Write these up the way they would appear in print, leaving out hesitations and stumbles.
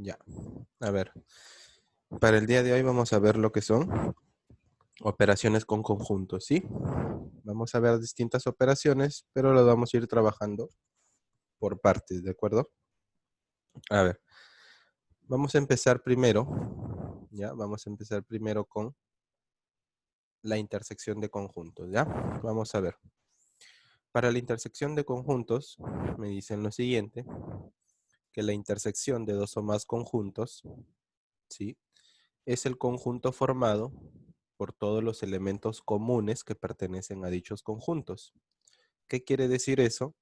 Ya. A ver. Para el día de hoy vamos a ver lo que son operaciones con conjuntos, ¿sí? Vamos a ver distintas operaciones, pero lo vamos a ir trabajando por partes, ¿de acuerdo? A ver. Vamos a empezar primero, ¿ya? Vamos a empezar primero con la intersección de conjuntos, ¿ya? Vamos a ver. Para la intersección de conjuntos, me dicen lo siguiente, que la intersección de dos o más conjuntos, ¿sí? Es el conjunto formado por todos los elementos comunes que pertenecen a dichos conjuntos. ¿Qué quiere decir eso?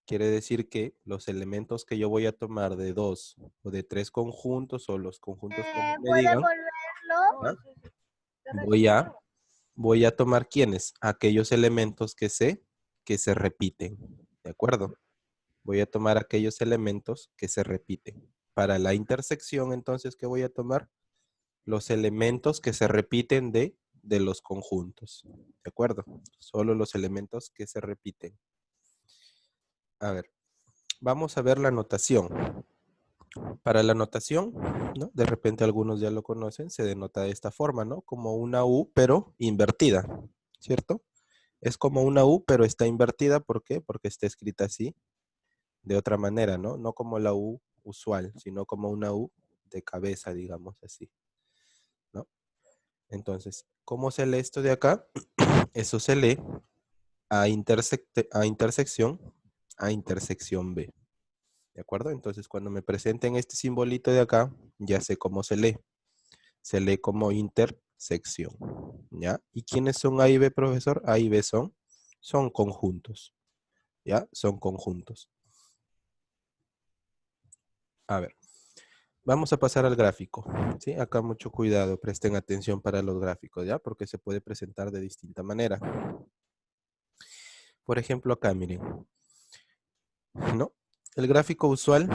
Quiere decir que los elementos que yo voy a tomar de dos o de tres conjuntos o los conjuntos como me ¿Puede digan, volverlo? ¿ya? voy a tomar ¿quiénes? Aquellos elementos que se repiten, ¿de acuerdo? Voy a tomar aquellos elementos que se repiten. Para la intersección, entonces, ¿qué voy a tomar? Los elementos que se repiten de los conjuntos, ¿de acuerdo? Solo los elementos que se repiten. A ver, vamos a ver la notación. Para la notación, ¿no? De repente algunos ya lo conocen, se denota de esta forma, ¿no? Como una U, pero invertida, ¿cierto? Es como una U, pero está invertida, ¿por qué? Porque está escrita así, de otra manera, ¿no? No como la U usual, sino como una U de cabeza, digamos así, ¿no? Entonces, ¿cómo se lee esto de acá? Eso se lee a intersección B. ¿De acuerdo? Entonces, cuando me presenten este simbolito de acá, ya sé cómo se lee. Se lee como intersección. ¿Ya? ¿Y quiénes son A y B, profesor? A y B son conjuntos. ¿Ya? Son conjuntos. A ver. Vamos a pasar al gráfico. ¿Sí? Acá mucho cuidado, presten atención para los gráficos, ¿ya? Porque se puede presentar de distinta manera. Por ejemplo, acá, miren. ¿No? El gráfico usual,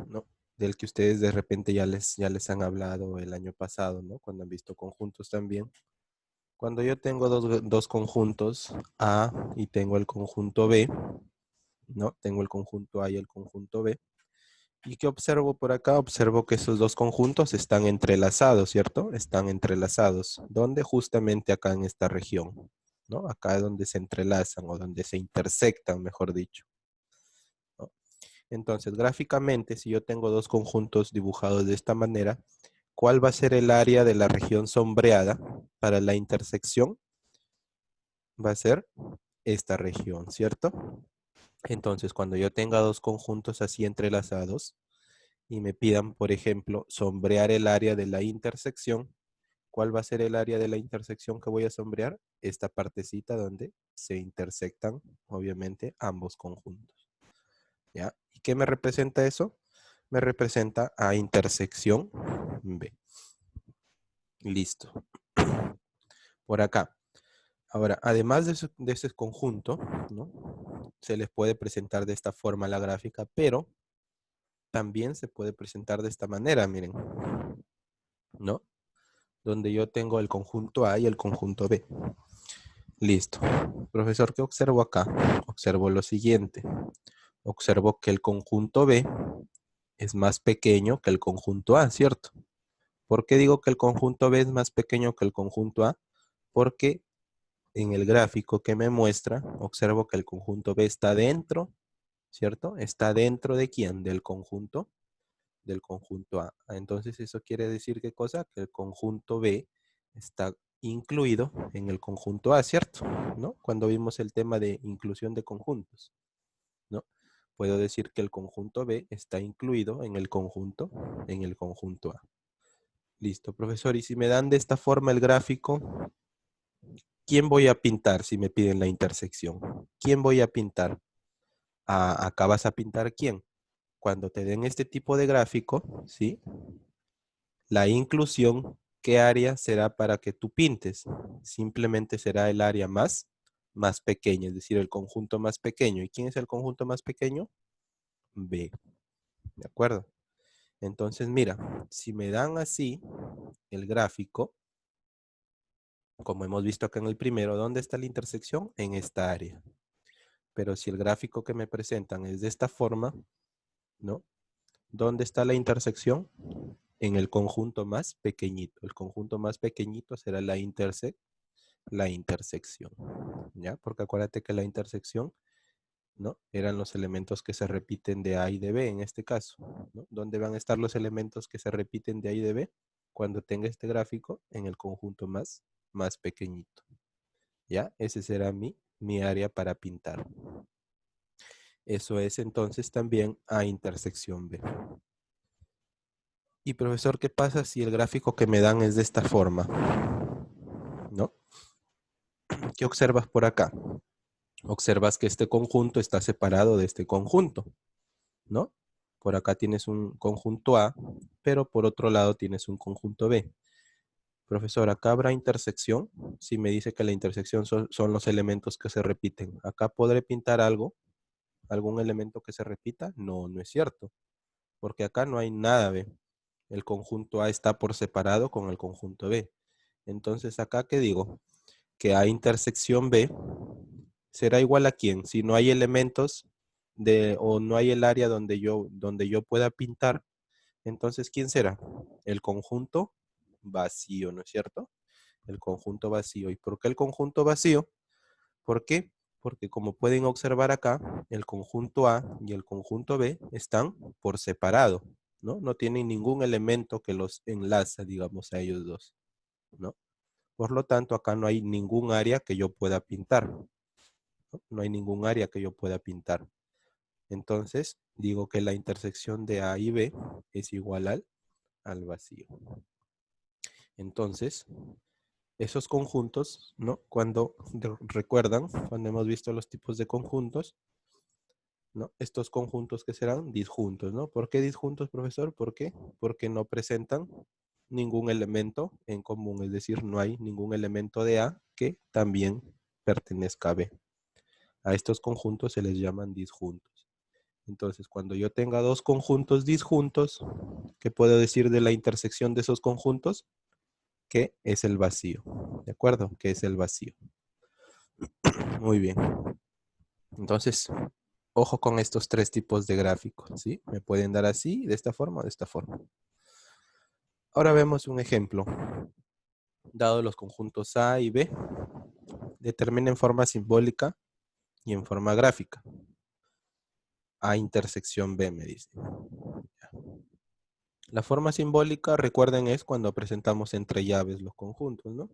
¿no? Del que ustedes de repente ya les han hablado el año pasado, ¿no? Cuando han visto conjuntos también. Cuando yo tengo dos conjuntos, A y tengo el conjunto B, ¿no? Tengo el conjunto A y el conjunto B. ¿Y qué observo por acá? Observo que esos dos conjuntos están entrelazados, ¿cierto? Están entrelazados. ¿Dónde? Justamente acá en esta región, ¿no? Acá es donde se entrelazan o donde se intersectan, mejor dicho, ¿no? Entonces, gráficamente, si yo tengo dos conjuntos dibujados de esta manera, ¿cuál va a ser el área de la región sombreada para la intersección? Va a ser esta región, ¿cierto? Entonces, cuando yo tenga dos conjuntos así entrelazados y me pidan, por ejemplo, sombrear el área de la intersección, ¿cuál va a ser el área de la intersección que voy a sombrear? Esta partecita donde se intersectan, obviamente, ambos conjuntos. ¿Ya? ¿Y qué me representa eso? Me representa a intersección B. Listo. Por acá. Ahora, además de ese conjunto, ¿no? Se les puede presentar de esta forma la gráfica, pero también se puede presentar de esta manera, miren, ¿no? Donde yo tengo el conjunto A y el conjunto B. Listo. Profesor, ¿qué observo acá? Observo lo siguiente. Observo que el conjunto B es más pequeño que el conjunto A, ¿cierto? ¿Por qué digo que el conjunto B es más pequeño que el conjunto A? Porque en el gráfico que me muestra, observo que el conjunto B está dentro, ¿cierto? ¿Está dentro de quién? Del conjunto A. Entonces, eso quiere decir, ¿qué cosa? Que el conjunto B está incluido en el conjunto A, ¿cierto? ¿No? Cuando vimos el tema de inclusión de conjuntos, ¿no? Puedo decir que el conjunto B está incluido en el conjunto A. Listo, profesor. Y si me dan de esta forma el gráfico, ¿quién voy a pintar si me piden la intersección? ¿Quién voy a pintar? Acá vas a pintar quién. Cuando te den este tipo de gráfico, ¿sí? La inclusión, ¿qué área será para que tú pintes? Simplemente será el área más pequeña, es decir, el conjunto más pequeño. ¿Y quién es el conjunto más pequeño? B. ¿De acuerdo? Entonces, mira, si me dan así el gráfico, como hemos visto acá en el primero, ¿dónde está la intersección? En esta área. Pero si el gráfico que me presentan es de esta forma, ¿no? ¿Dónde está la intersección? En el conjunto más pequeñito. El conjunto más pequeñito será la intersección. ¿Ya? Porque acuérdate que la intersección, ¿no? Eran los elementos que se repiten de A y de B en este caso, ¿no? ¿Dónde van a estar los elementos que se repiten de A y de B? Cuando tenga este gráfico en el conjunto más pequeñito. ¿Ya? Ese será mi área para pintar. Eso es entonces también A intersección B. Y profesor, ¿qué pasa si el gráfico que me dan es de esta forma? ¿No? ¿Qué observas por acá? Observas que este conjunto está separado de este conjunto, ¿no? Por acá tienes un conjunto A, pero por otro lado tienes un conjunto B. Profesor, ¿acá habrá intersección? Si me dice que la intersección son los elementos que se repiten. ¿Acá podré pintar algo? ¿Algún elemento que se repita? No, no es cierto. Porque acá no hay nada B. El conjunto A está por separado con el conjunto B. Entonces, ¿acá qué digo? Que A intersección B será igual a ¿quién? Si no hay elementos o no hay el área donde yo pueda pintar, entonces ¿quién será? El conjunto vacío, ¿no es cierto? El conjunto vacío. ¿Y por qué el conjunto vacío? ¿Por qué? Porque como pueden observar acá, el conjunto A y el conjunto B están por separado, ¿no? No tienen ningún elemento que los enlaza, digamos, a ellos dos, ¿no? Por lo tanto, acá no hay ningún área que yo pueda pintar, ¿no? No hay ningún área que yo pueda pintar. Entonces, digo que la intersección de A y B es igual al vacío. Entonces, esos conjuntos, ¿no? Recuerdan, cuando hemos visto los tipos de conjuntos, ¿no? Estos conjuntos que serán disjuntos, ¿no? ¿Por qué disjuntos, profesor? ¿Por qué? Porque no presentan ningún elemento en común, es decir, no hay ningún elemento de A que también pertenezca a B. A estos conjuntos se les llaman disjuntos. Entonces, cuando yo tenga dos conjuntos disjuntos, ¿qué puedo decir de la intersección de esos conjuntos? Que es el vacío, ¿de acuerdo? Que es el vacío. Muy bien. Entonces, ojo con estos tres tipos de gráficos, ¿sí? Me pueden dar así, de esta forma o de esta forma. Ahora vemos un ejemplo. Dado los conjuntos A y B, determina en forma simbólica y en forma gráfica. A intersección B, me dice. La forma simbólica, recuerden, es cuando presentamos entre llaves los conjuntos, ¿no?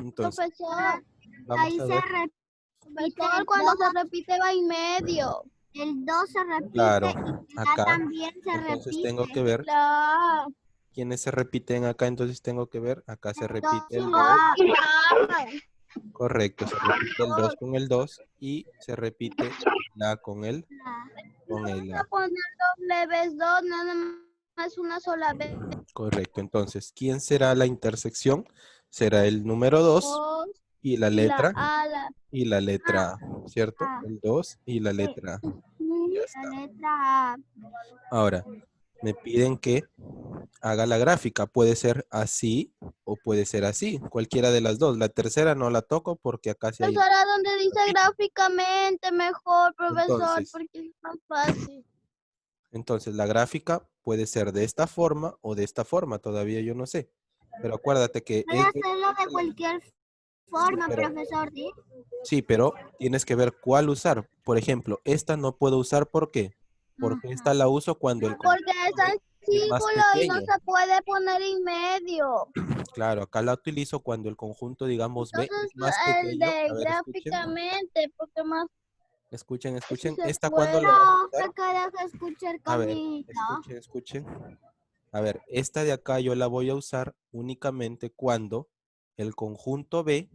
Entonces, Profesor, vamos ahí a se ver. repite, cuando se repite va y medio. El 2 se repite Claro, y acá acá. también se Entonces repite. tengo que ver Claro. quiénes se repiten acá. Entonces tengo que ver, acá se El 2 repite y el 2. la. Correcto, se repite el 2 con el 2 y se repite la con el Vamos a A. poner doble vez 2, nada más una sola vez. Correcto, entonces, ¿quién será la intersección? Será el número 2 2 y la y la letra A, la y la letra A, ¿cierto? A. El 2 y la letra A. Ya está. La letra A. Ahora, me piden que haga la gráfica. Puede ser así o puede ser así, cualquiera de las dos. La tercera no la toco porque acá sí hay... Profesora, donde dice gráficamente mejor, profesor, Entonces, porque es más fácil. entonces la gráfica puede ser de esta forma o de esta forma, todavía yo no sé. Pero acuérdate que Voy a hacerlo de cualquier sí, forma, profesor, ¿sí? sí, pero tienes que ver cuál usar. Por ejemplo, esta no puedo usar, ¿por qué? Porque esta la uso cuando el Porque conjunto es B en es más círculo y no pequeño. se puede poner en medio. Claro, acá la utilizo cuando el conjunto, digamos, B Entonces, es más el pequeño. A de ver, escuchen, gráficamente, porque más sí escuchen. se ¿Esta cuándo puede. la vas a No, usar? se queda escuchar A ver, conmigo. escuchen. A ver, esta de acá yo la voy a usar únicamente cuando el conjunto B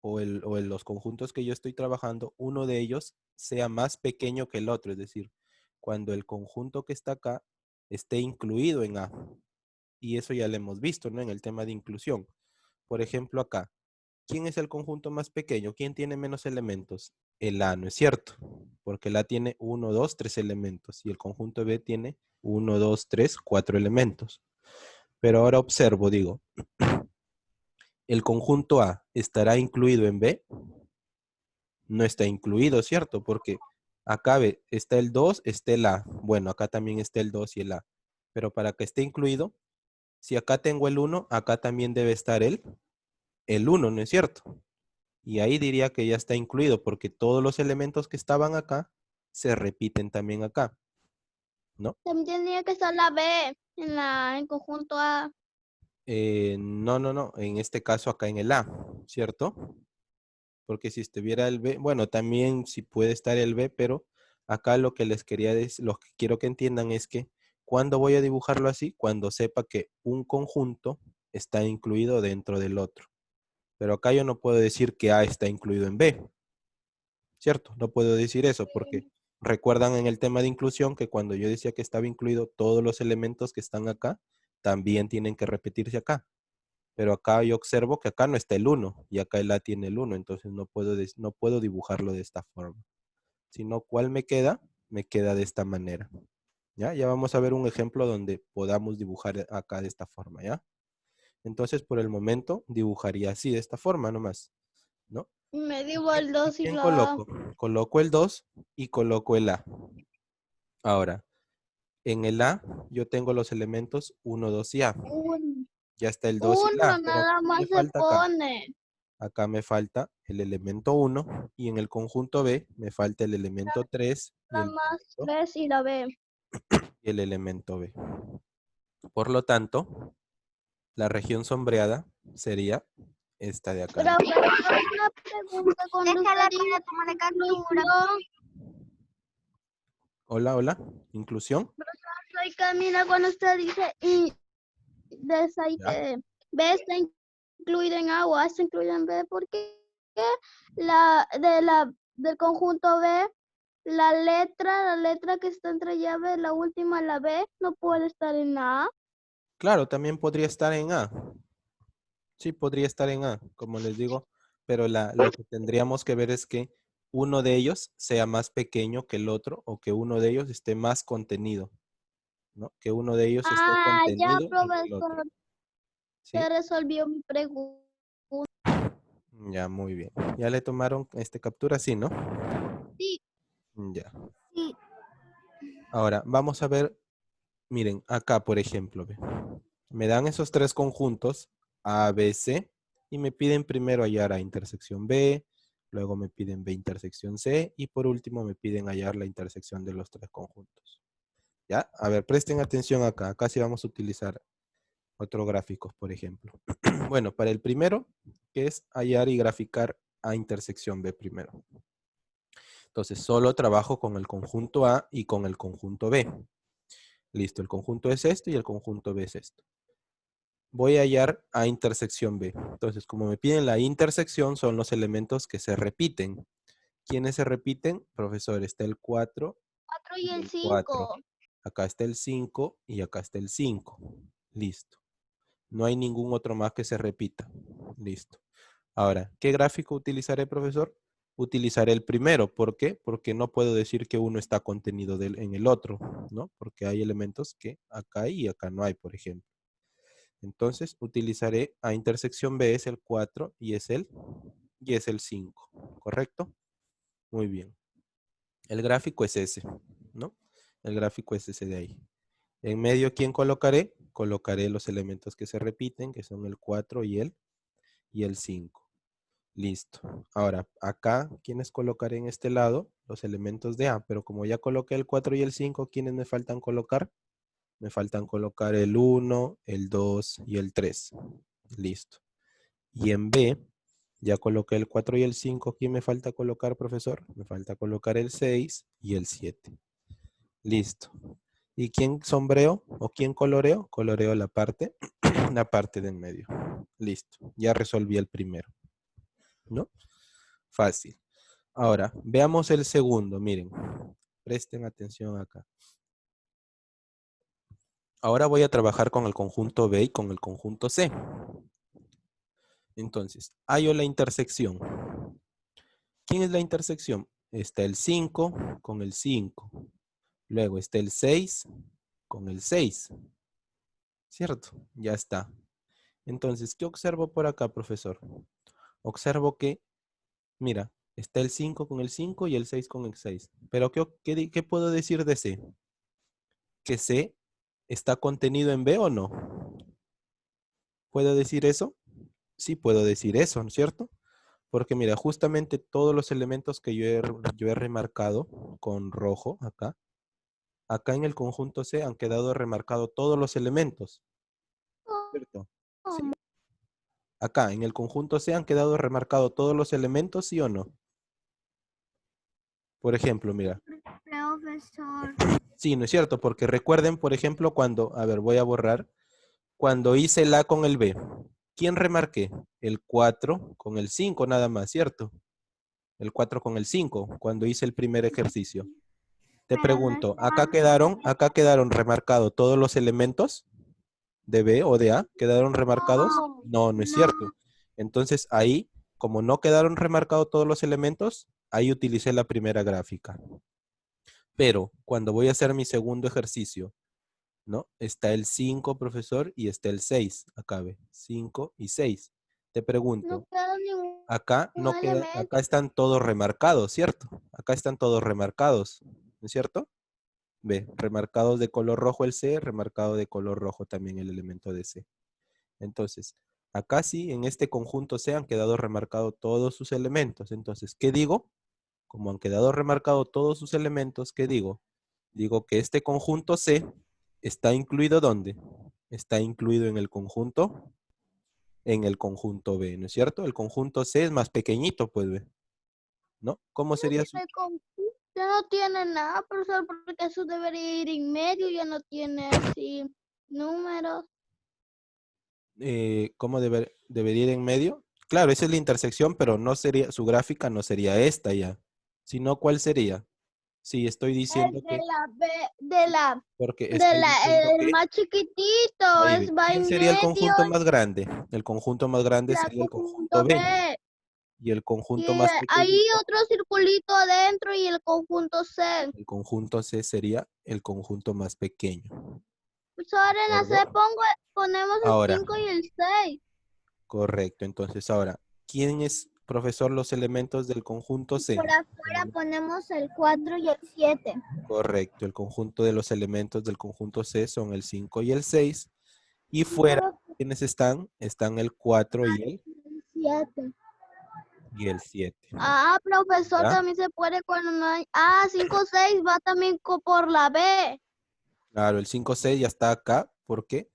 los conjuntos que yo estoy trabajando, uno de ellos sea más pequeño que el otro, es decir, cuando el conjunto que está acá esté incluido en A. Y eso ya lo hemos visto, ¿no? En el tema de inclusión. Por ejemplo, acá, ¿quién es el conjunto más pequeño? ¿Quién tiene menos elementos? El A, ¿no es cierto? Porque el A tiene 1, 2, 3 elementos y el conjunto B tiene 1, 2, 3, 4 elementos. Pero ahora observo, digo, ¿el conjunto A estará incluido en B? No está incluido, ¿cierto? Porque Acá ve, está el 2, está el A. Bueno, acá también está el 2 y el A. Pero para que esté incluido, si acá tengo el 1, acá también debe estar el 1, ¿no es cierto? Y ahí diría que ya está incluido porque todos los elementos que estaban acá se repiten también acá, ¿no? También tendría que estar la B en conjunto A. No. En este caso acá en el A, ¿cierto? Porque si estuviera el B, bueno, también sí puede estar el B, pero acá lo que les quería decir, lo que quiero que entiendan es que cuando voy a dibujarlo así, cuando sepa que un conjunto está incluido dentro del otro. Pero acá yo no puedo decir que A está incluido en B, ¿cierto? No puedo decir eso porque recuerdan en el tema de inclusión que cuando yo decía que estaba incluido, todos los elementos que están acá también tienen que repetirse acá. Pero acá yo observo que acá no está el 1 y acá el A tiene el 1, entonces no puedo dibujarlo de esta forma. Sino, ¿cuál me queda? Me queda de esta manera. ¿Ya? Ya vamos a ver un ejemplo donde podamos dibujar acá de esta forma, ¿ya? Entonces, por el momento, dibujaría así, de esta forma nomás, ¿no? Me ¿Y digo el y 2 y quién la A. coloco? Coloco el 2 y coloco el A. Ahora, en el A yo tengo los elementos 1, 2 y A. Ya está el 2 y el Uno A, pero nada ¿qué me más se falta acá? pone. Acá me falta el elemento 1 y en el conjunto B me falta el elemento 3 y Nada más 3 y la B. el elemento B. Por lo tanto, la región sombreada sería esta de acá. Pero una pregunta cuando Déjala usted para dice tomar la captura. inclusión, Hola, hola. Inclusión. soy Camila, cuando usted dice y desde ahí Ya. que B está incluido en A o A está incluido en B, porque del conjunto B, la letra que está entre llaves, la última, la B, no puede estar en A. Claro, también podría estar en A. Sí, podría estar en A, como les digo, pero lo que tendríamos que ver es que uno de ellos sea más pequeño que el otro o que uno de ellos esté más contenido, ¿no? Que uno de ellos esté Ah, ya, contenido en el otro, profesor, se ¿sí? resolvió mi pregunta. Ya, muy bien. ¿Ya le tomaron captura? Sí, ¿no? Sí, Ya. sí. Ahora, vamos a ver, miren, acá, por ejemplo, ve. Me dan esos tres conjuntos, A, B, C, y me piden primero hallar A intersección B, luego me piden B intersección C, y por último me piden hallar la intersección de los tres conjuntos. ¿Ya? A ver, presten atención acá. Acá sí vamos a utilizar otros gráficos, por ejemplo. Bueno, para el primero, que es hallar y graficar A intersección B primero. Entonces, solo trabajo con el conjunto A y con el conjunto B. Listo, el conjunto es esto y el conjunto B es esto. Voy a hallar A intersección B. Entonces, como me piden la intersección, son los elementos que se repiten. ¿Quiénes se repiten? Profesor, está el 4 4 y y el el 4. 5. Acá está el 5 y acá está el 5. Listo. No hay ningún otro más que se repita. Listo. Ahora, ¿qué gráfico utilizaré, profesor? Utilizaré el primero. ¿Por qué? Porque no puedo decir que uno está contenido en el otro, ¿no? Porque hay elementos que acá hay y acá no hay, por ejemplo. Entonces, utilizaré A intersección B es el 4 y es el 5, ¿correcto? Muy bien. El gráfico es ese, ¿no? El gráfico es ese de ahí. En medio, ¿quién colocaré? Colocaré los elementos que se repiten, que son el 4 y el 5. Listo. Ahora, acá, ¿quiénes colocaré en este lado? Los elementos de A, pero como ya coloqué el 4 y el 5, ¿quiénes me faltan colocar? Me faltan colocar el 1, el 2 y el 3. Listo. Y en B, ya coloqué el 4 y el 5. ¿Quién me falta colocar, profesor? Me falta colocar el 6 y el 7. Listo. ¿Y quién sombreó o quién coloreó? Coloreó la parte, la parte de en medio. Listo. Ya resolví el primero. ¿No? Fácil. Ahora, veamos el segundo. Miren, presten atención acá. Ahora voy a trabajar con el conjunto B y con el conjunto C. Entonces, hallo la intersección. ¿Quién es la intersección? Está el 5 con el 5. Luego está el 6 con el 6. ¿Cierto? Ya está. Entonces, ¿qué observo por acá, profesor? Observo que, mira, Está el 5 con el 5 y el 6 con el 6. Pero ¿qué puedo decir de C? ¿Que C está contenido en B o no? ¿Puedo decir eso? Sí, puedo decir eso, ¿no es cierto? Porque mira, justamente todos los elementos que yo he remarcado con rojo acá en el conjunto C han quedado remarcados todos los elementos, ¿cierto? Sí. Acá en el conjunto C han quedado remarcados todos los elementos, ¿sí o no? Por ejemplo, mira. Profesor. Sí, ¿no es cierto? Porque recuerden, por ejemplo, cuando, a ver, voy a borrar, cuando hice el A con el B, ¿quién remarqué? El 4 con el 5 nada más, ¿cierto? El 4 con el 5, cuando hice el primer ejercicio. Te Pero no pregunto, está. acá quedaron remarcados todos los elementos de B o de A? ¿Quedaron remarcados? No, no es cierto. Entonces ahí, como no quedaron remarcados todos los elementos, ahí utilicé la primera gráfica. Pero cuando voy a hacer mi segundo ejercicio, ¿no? Está el 5, profesor, y está el 6. Acá ve, 5 y 6. Te No pregunto, queda ningún acá no queda, elemento. acá están todos remarcados, ¿cierto? Acá están todos remarcados, ¿no es cierto? Ve, remarcados de color rojo el C, remarcado de color rojo también el elemento de C. Entonces, acá sí, en este conjunto C han quedado remarcados todos sus elementos. Entonces, ¿qué digo? Como han quedado remarcados todos sus elementos, ¿qué digo? Digo que este conjunto C está incluido ¿dónde? Está incluido en el conjunto B, ¿no es cierto? El conjunto C es más pequeñito, pues, ¿ve? ¿No? ¿Cómo sería su...? Ya no tiene nada, profesor, porque eso debería ir en medio, ya no tiene así números. ¿Cómo debería ir en medio? Claro, esa es la intersección, pero no sería, su gráfica no sería esta ya. Sino, ¿cuál sería? Sí, estoy diciendo De que, la B, de la, porque de estoy diciendo el que, más chiquitito, ahí es ve. va ¿Quién en sería el medio, conjunto más grande? El conjunto más grande la sería el conjunto conjunto B. B. Y el Y conjunto más hay pequeñito, otro circulito adentro y el conjunto C. el conjunto C sería el conjunto más pequeño. Pues ahora ¿De en la C acuerdo? ponemos el Ahora, 5 y el 6. correcto. Entonces, ahora, ¿quién es, profesor, los elementos del conjunto C? Por afuera ponemos el 4 y el 7. Correcto. El conjunto de los elementos del conjunto C son el 5 y el 6. Y Y fuera, por afuera ¿quiénes están? Están el 4 el 7. y el 7. Ah, profesor, ¿Ya? también se puede cuando no hay. Ah, 5, 6 va también por la B. Claro, el 5, 6 ya está acá. ¿Por qué?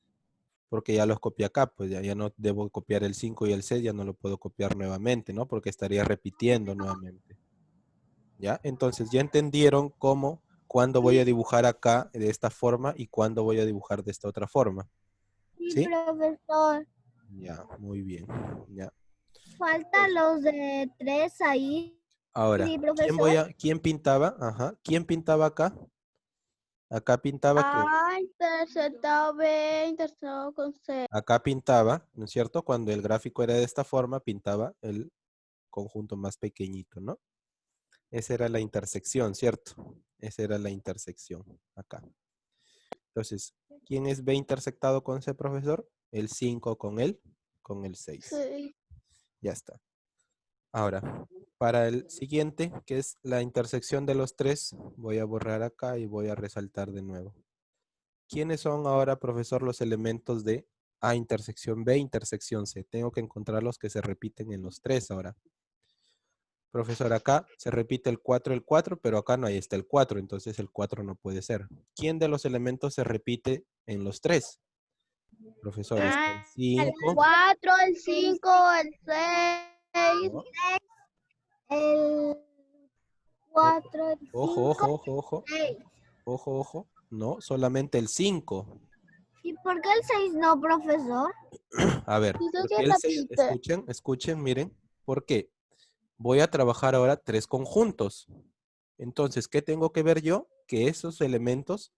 Porque ya los copié acá, pues ya no debo copiar el 5 y el 6, ya no lo puedo copiar nuevamente, ¿no? Porque estaría repitiendo nuevamente. ¿Ya? Entonces ya entendieron cuándo voy a dibujar acá de esta forma y cuándo voy a dibujar de esta otra forma. Sí, ¿Sí? profesor. Ya, muy bien. Ya. Faltan Entonces, los de 3 ahí. ahora, Sí, profesor. ¿quién pintaba? Ajá. ¿Quién pintaba acá? Acá pintaba que Ah, interceptado B, interceptado con C. acá pintaba, ¿no es cierto? Cuando el gráfico era de esta forma, pintaba el conjunto más pequeñito, ¿no? Esa era la intersección, ¿cierto? Esa era la intersección acá. Entonces, ¿quién es B intersectado con C, profesor? El 5 con el 6. Sí. Ya está. Ahora, para el siguiente, que es la intersección de los tres, voy a borrar acá y voy a resaltar de nuevo. ¿Quiénes son ahora, profesor, los elementos de A intersección B intersección C? Tengo que encontrar los que se repiten en los tres ahora. Profesor, acá se repite el 4, pero acá no, ahí está el 4, entonces el 4 no puede ser. ¿Quién de los elementos se repite en los tres? Profesor, está el Ah, el 5, 4, el 5, el 6, ¿no? el O- 4, el Ojo, 5, ojo, ojo, ojo, 6. ojo, ojo. No, solamente el 5. ¿Y por qué el 6 no, profesor? A ver, Dice ¿por que qué el 6? repite. Escuchen, escuchen, miren. ¿Por qué? Voy a trabajar ahora tres conjuntos. Entonces, ¿qué tengo que ver yo? Que esos elementos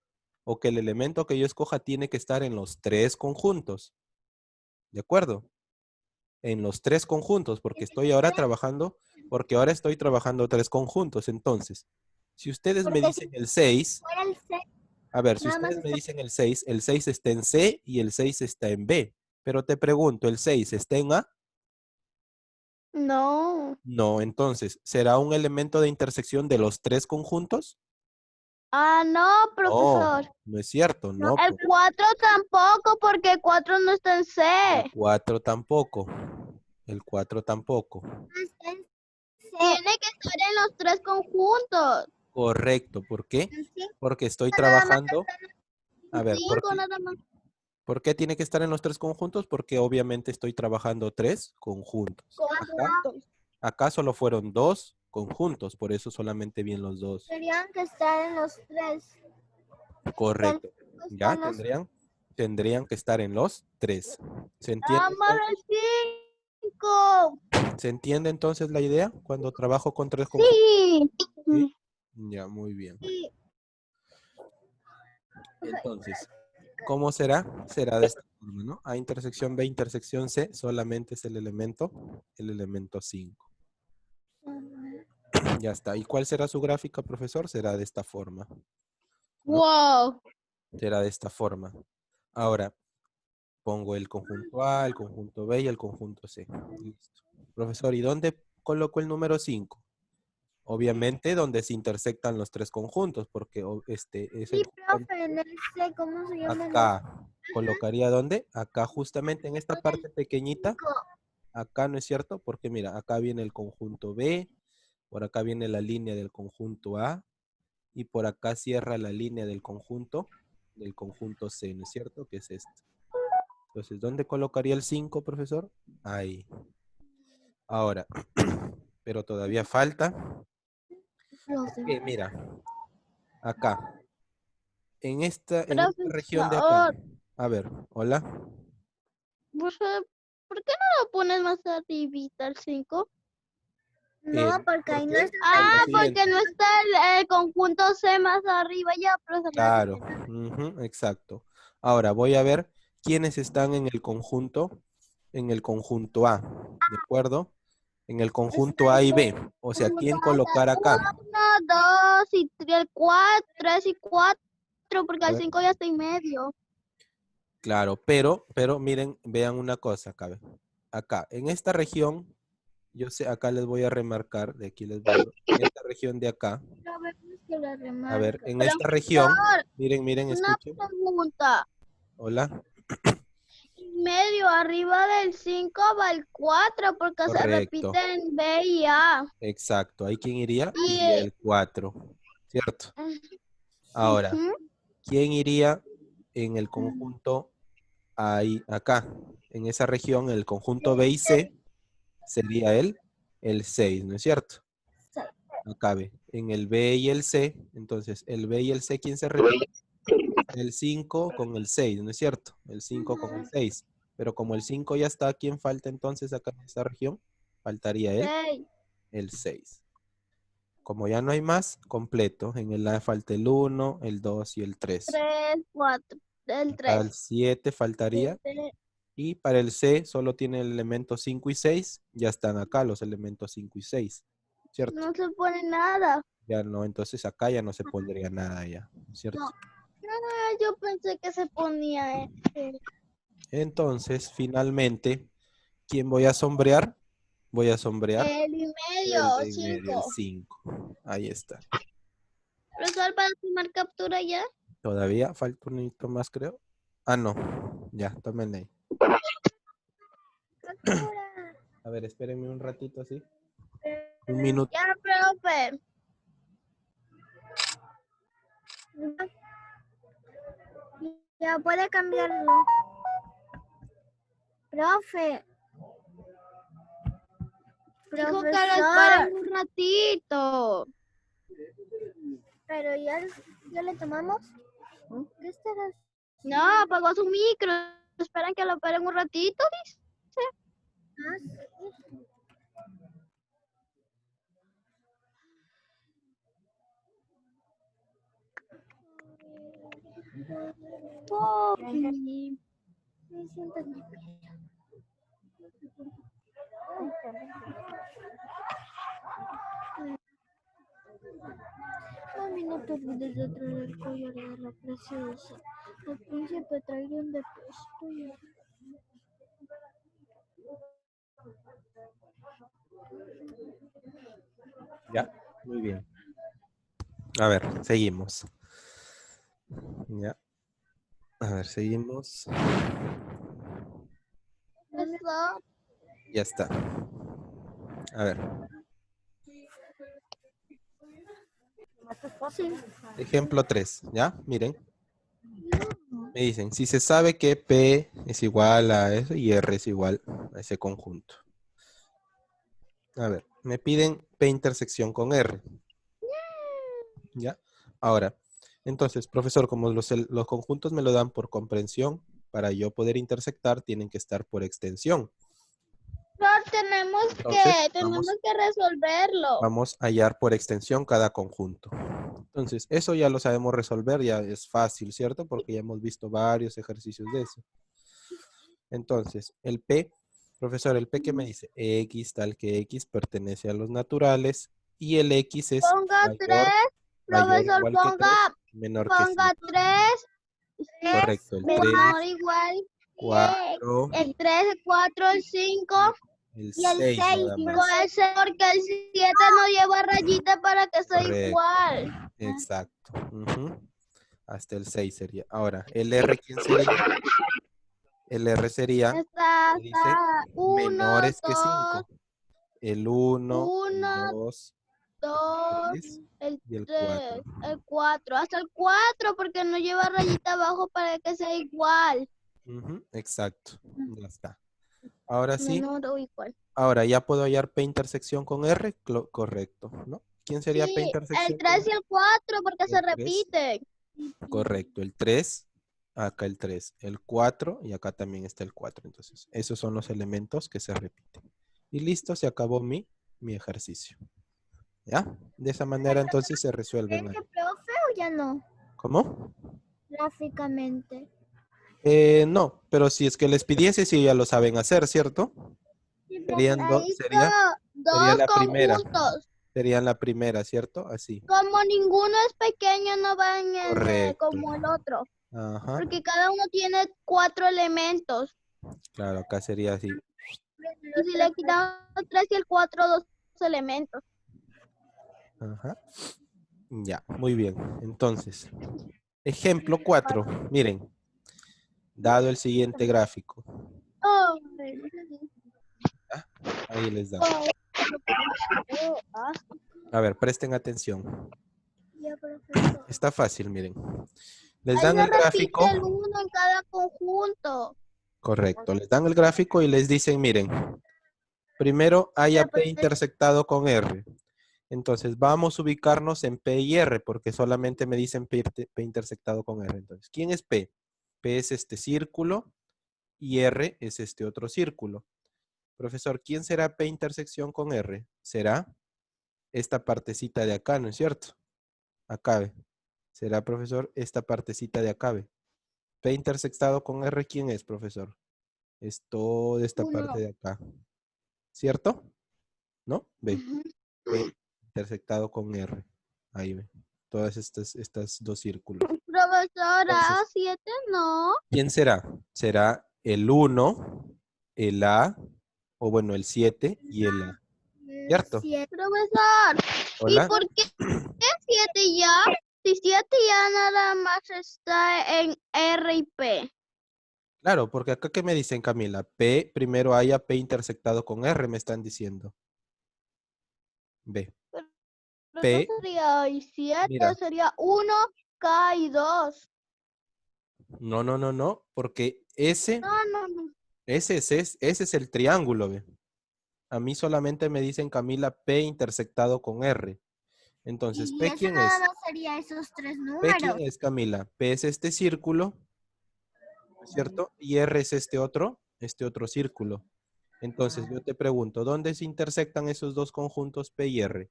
o que el elemento que yo escoja tiene que estar en los tres conjuntos. ¿De acuerdo? En los tres conjuntos, porque porque ahora estoy trabajando tres conjuntos. Entonces, si ustedes me Porque si dicen el 6, fuera el 6, a ver, si nada más ustedes me está. dicen el 6 está en C y el 6 está en B. Pero te pregunto, ¿el 6 está en A? No. No, entonces, ¿será un elemento de intersección de los tres conjuntos? Ah, no, profesor. No, no es cierto, no. El 4 tampoco, porque el 4 no está en C. El 4 tampoco. El 4 tampoco. Tiene que estar en los tres conjuntos. Correcto. ¿Por qué? Porque estoy Nada más trabajando. A ver, ¿por 5, qué? nada más. ¿Por qué tiene que estar en los tres conjuntos? Porque obviamente estoy trabajando tres conjuntos. Acá solo fueron dos conjuntos, por eso solamente vi en los dos. Tendrían que estar en los tres. Correcto. ¿Ya? Están los- Tendrían que estar en los tres. ¿Se entiende Nada más entonces? el 5. ¿Se entiende entonces la idea cuando trabajo con tres conjuntos? Sí. ¿Sí? Ya, muy bien. Entonces, ¿cómo será? Será de esta forma, ¿no? A intersección B, intersección C, solamente es el elemento 5. Ya está. ¿Y cuál será su gráfica, profesor? Será de esta forma, ¿no? Wow. Será de esta forma. Ahora, pongo el conjunto A, el conjunto B y el conjunto C. Listo. Profesor, ¿y dónde coloco el número 5? Obviamente donde se intersectan los tres conjuntos, porque este es el Sí, profe, en el C, ¿cómo se llama? acá. ¿Colocaría dónde? Acá justamente en esta parte pequeñita. Acá, ¿no es cierto? Porque mira, acá viene el conjunto B, por acá viene la línea del conjunto A, y por acá cierra la línea del conjunto C, ¿no es cierto? Que es este. Entonces, ¿dónde colocaría el 5, profesor? Ahí. Ahora, pero todavía falta. Que mira, acá. En esta región de acá. Profesor, A ver, hola. ¿por qué no lo pones más arribita el 5? No, porque ahí no Porque está. por lo Ah, porque siguiente. no está el conjunto C más arriba ya, profesor. Claro, ujú, exacto. Ahora voy a ver quiénes están en el conjunto A, ¿de acuerdo? En el conjunto A y B. O sea, ¿quién colocar acá? 1, 2 y 3, 4, 3 y 4, porque A al ver, 5 ya está en medio. claro, pero miren, vean una cosa acá. Acá, en esta región, yo sé, acá les voy a remarcar, de aquí les voy a, en esta región de acá, No vemos que la a ver, remarca. en esta región, Profesor, miren, una escuchen, pregunta. hola, En medio, arriba del 5 va el 4, porque se correcto, repiten B y A. exacto, ¿ahí quién iría? Iría Y, el 4, ¿cierto? Ahora, ujú, ¿quién iría en el conjunto ahí, acá? En esa región, el conjunto B y C sería el 6, ¿no es cierto? Acá ve, en el B y el C, entonces el B y el C, ¿quién se repite? El 5 con el 6, ¿no es cierto? El 5 con el 6. Pero como el 5 ya está, ¿quién falta entonces acá en esta región? Faltaría 6, el 6. Como ya no hay más, completo. En el A falta el 1, el 2 y el 3. 3, 4, el Acá 3. el 7 faltaría. Y para el C solo tiene el elemento 5 y 6. Ya están acá los elementos 5 y 6. ¿Cierto? No se pone nada. Ya no, entonces acá ya no se pondría nada ya. ¿Cierto? Ah, yo pensé que se ponía Entonces, finalmente, ¿quién voy a sombrear? Voy a sombrear el y el medio, de en medio, el 5. 5. Ahí está. Profesor, para tomar captura ya. Todavía falta un hito más, creo. Ah, no. Ya, tómenle ahí. A ver, espérenme un ratito así. Un minuto. Ya, profe. Ya puede cambiarlo. Profe. Dijo que lo esperen Profesor. un ratito. Pero ya le tomamos. ¿Qué estarás? No, apagó su micro. Esperan que lo esperen un ratito, dice. Popi. Me siento Mami, no te olvides de traer el collar de la preciosa. Al príncipe traería un de puesto. Ya, muy bien. A ver, seguimos. Ya. A ver, seguimos. Eso. Ya está. A ver. Sí. Ejemplo 3. ¿Ya? Miren. Me dicen, si se sabe que P es igual a eso y R es igual a ese conjunto. A ver, me piden P intersección con R. ¿Ya? Ahora, entonces, profesor, como los conjuntos me lo dan por comprensión, para yo poder intersectar tienen que estar por extensión. Pero tenemos Entonces, que resolverlo. vamos a hallar por extensión cada conjunto. Entonces, eso ya lo sabemos resolver, ya es fácil, ¿cierto? Porque ya hemos visto varios ejercicios de eso. Entonces, el P, profesor, el P que me dice X tal que X pertenece a los naturales y el X es Ponga mayor, 3, mayor profesor, igual que 3, menor que 5. ponga 3, Correcto, el 3, menor igual. 4, El 3, el 4, el 5 el y el 6 6. nada más. Puede ser porque el 7 no lleva rayita para que sea Correcto. igual. Exacto. Hasta el 6 sería. Ahora, ¿el R quién sería? El R sería, Está me dice, 1, menores que 2, 5. El 1, el 1, 2, el 2, 3 el y el 4. 3, el 4. Hasta el 4 porque no lleva rayita abajo para que sea igual. Exacto. Ya está. Ahora sí. Menor o igual. Ahora, ¿ya puedo hallar P intersección con R? Correcto, ¿no? ¿Quién sería P Sí, intersección el con 3 y el 4 porque se el 3? repiten. Correcto, el 3, acá el 3, el 4 y acá también está el 4. Entonces, esos son los elementos que se repiten. Y listo, se acabó mi ejercicio. ¿Ya? De esa manera entonces se resuelven ahí. ¿Profe o ya no? ¿Cómo? Gráficamente. No, pero si es que les pidiese, si ya lo saben hacer, ¿cierto? Ahí Sería está, sería dos la primera. conjuntos. Serían la primera, ¿cierto? Así. Como ninguno es pequeño, no van Correcto. como el otro. Ajá. Porque cada uno tiene 4 elementos. Claro, acá sería así. Y si le quitamos 3 y el 4, 2 elementos. Ajá. Ya, muy bien. Entonces, ejemplo 4. Miren, dado el siguiente gráfico. Oh, ¿Ya? Ahí les da. oh, A ver, presten atención. Ya, profesor. Está fácil, miren. Les ahí dan se el repite gráfico. el 1 en cada conjunto. Correcto. Les dan el gráfico y les dicen, miren, primero haya P intersectado con R. Entonces, vamos a ubicarnos en P y R, porque solamente me dicen P intersectado con R. Entonces, ¿quién es P? P es este círculo y R es este otro círculo. Profesor, ¿quién será P intersección con R? Será esta partecita de acá, ¿no es cierto? Acá ve. Será, profesor, esta partecita de acá ve. P intersectado con R, ¿quién es, profesor? Es toda esta parte de acá. ¿Cierto? ¿No? Ve. P intersectado con R. Ahí ve. Todas estas dos círculos. Profesora, Entonces, 7 no. ¿quién será? Será el 1, el A, o bueno, el 7 y el A. ¿Cierto? Profesor, ¿y ¿Hola? por qué 7 ya? Si 7 ya nada más está en R y P. Claro, porque acá ¿qué me dicen, Camila? P, primero haya P intersectado con R, me están diciendo. B. Pero no P, sería 7, mira. sería 1, K y 2. No, porque ese, No, no, no. ese es el triángulo, ¿ve? A mí solamente me dicen, Camila, P intersectado con R. Entonces, Y ¿P eso quién nada es? más sería esos 3 ¿P quién números. es, Camila? P es este círculo, ¿no es cierto? Y R es este otro círculo. Entonces, yo te pregunto, ¿dónde se intersectan esos dos conjuntos P y R?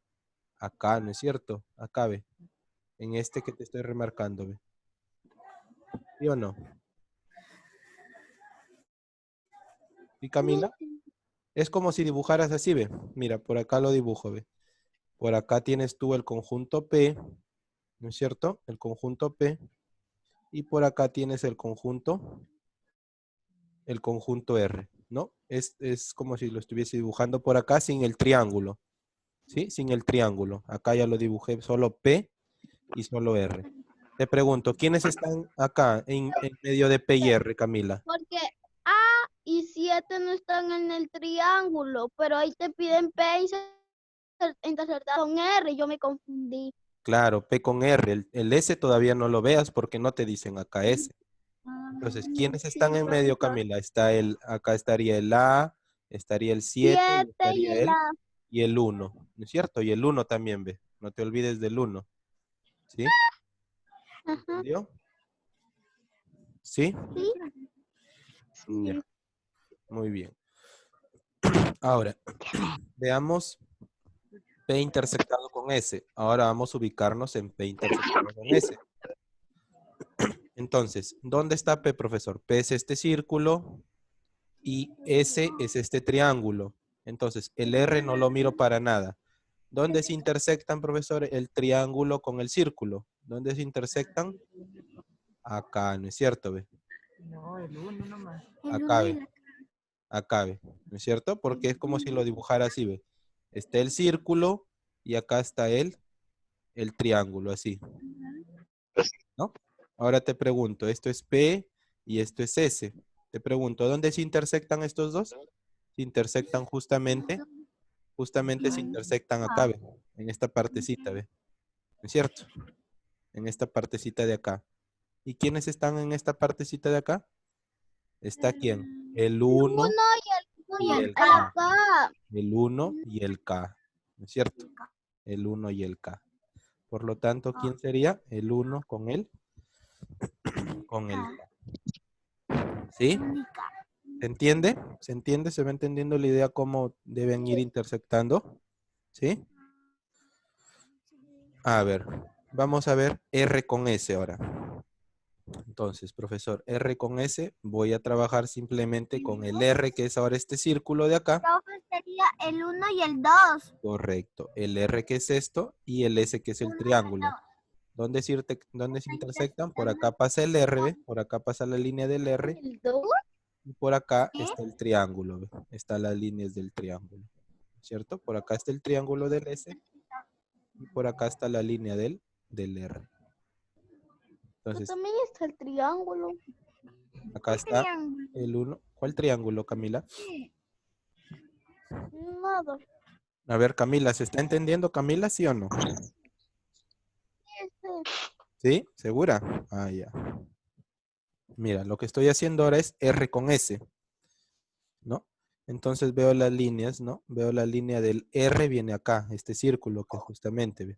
Acá, ¿no es cierto? Acá, ve. En este que te estoy remarcando, ve. ¿Sí o no? ¿Sí, Camila? Es como si dibujaras así, ve. Mira, por acá lo dibujo, ve. Por acá tienes tú el conjunto P, ¿no es cierto? El conjunto P. Y por acá tienes el conjunto R. ¿no? Es como si lo estuviese dibujando por acá sin el triángulo, ¿sí? Sin el triángulo. Acá ya lo dibujé solo P y solo R. Te pregunto, ¿quiénes están acá en medio de P y R, Camila? Porque A y 7 no están en el triángulo, pero ahí te piden P y interceptar con R, yo me confundí. Claro, P con R. El S todavía no lo veas porque no te dicen acá S. Entonces, ¿quiénes están en medio, Camila? Acá estaría el A, estaría el 7, 7 y estaría el él A. y el 1, ¿no es cierto? Y el 1 también, ve. No te olvides del 1, ¿sí? Ajá, ¿Entendió? ¿Sí? sí. Ya, muy bien. Ahora, veamos P intersectado con S. Ahora vamos a ubicarnos en P intersectado con S. Entonces, ¿dónde está P, profesor? P es este círculo y S es este triángulo. Entonces, el R no lo miro para nada. ¿Dónde se intersectan, profesor, el triángulo con el círculo? ¿Dónde se intersectan? Acá, ¿no es cierto? Ve? No, el 1 nomás. Acá, ve. Acá, ve. ¿No es cierto? Porque es como si lo dibujara así, ve. Está el círculo y acá está el triángulo, así. ¿No? Ahora te pregunto, esto es P y esto es S. Te pregunto, ¿dónde se intersectan estos dos? Se intersectan justamente se intersectan acá, ¿ve? En esta partecita, ¿ve? ¿No es cierto? En esta partecita de acá. ¿Y quiénes están en esta partecita de acá? ¿Está quién? El 1 y el K. K. El 1 y el K. ¿No es cierto? El 1 y el K. Por lo tanto, ¿quién sería? El 1 con el K. ¿Sí? ¿Se entiende? ¿Se entiende? ¿Se va entendiendo la idea cómo deben ir intersectando? ¿Sí? A ver, vamos a ver R con S ahora. Entonces, profesor, R con S, voy a trabajar simplemente con el R, que es ahora este círculo de acá. Profe, sería el 1 y el 2. Correcto. El R, que es esto, y el S, que es el triángulo. ¿Dónde se intersectan? Por acá pasa el R, ¿ve? Por acá pasa la línea del R, El 2. y por acá está el triángulo, ¿ve? Están las líneas del triángulo, ¿cierto? Por acá está el triángulo del S, y por acá está la línea del R. Entonces, También está el triángulo. acá está el 1. ¿Cuál triángulo, Camila? Nada. A ver, Camila, ¿se está entendiendo, Camila, sí o no? ¿Sí? ¿Segura? Ah, ya. Mira, lo que estoy haciendo ahora es R con S, ¿no? Entonces veo las líneas, ¿no? Veo la línea del R, viene acá, este círculo que justamente, ¿ve?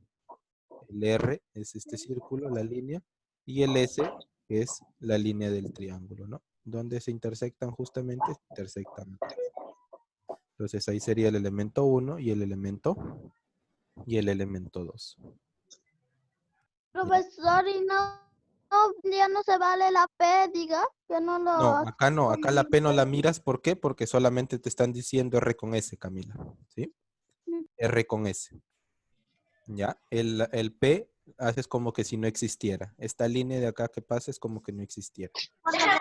El R es este círculo, la línea, y el S es la línea del triángulo, ¿no? ¿Dónde se intersectan justamente? Se intersectan acá. Entonces ahí sería el elemento 1 y el elemento 2. Profesor, y ya no se vale la P, diga, que no No, lo... acá no, acá la P no la miras, ¿por qué? Porque solamente te están diciendo R con S, Camila, ¿sí? R con S, ¿ya? El P haces como que si no existiera. Esta línea de acá que pasa es como que no existiera. Porque estoy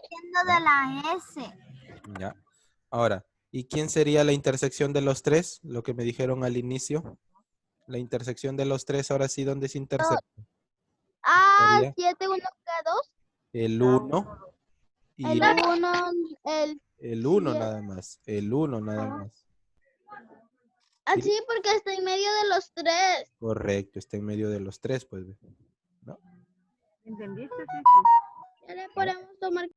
diciendo de la S. ¿Ya? Ahora, ¿y quién sería la intersección de los tres? Lo que me dijeron al inicio. La intersección de los tres, ahora sí, ¿dónde se intersecta? Ah, Sería 7, 1, 2. el 1 y El 1, el el 1 7. nada más. El 1 nada más. ¿Sí? Así porque está en medio de los tres. Correcto, está en medio de los tres, pues. ¿No? ¿Entendiste? Ya le podemos tomar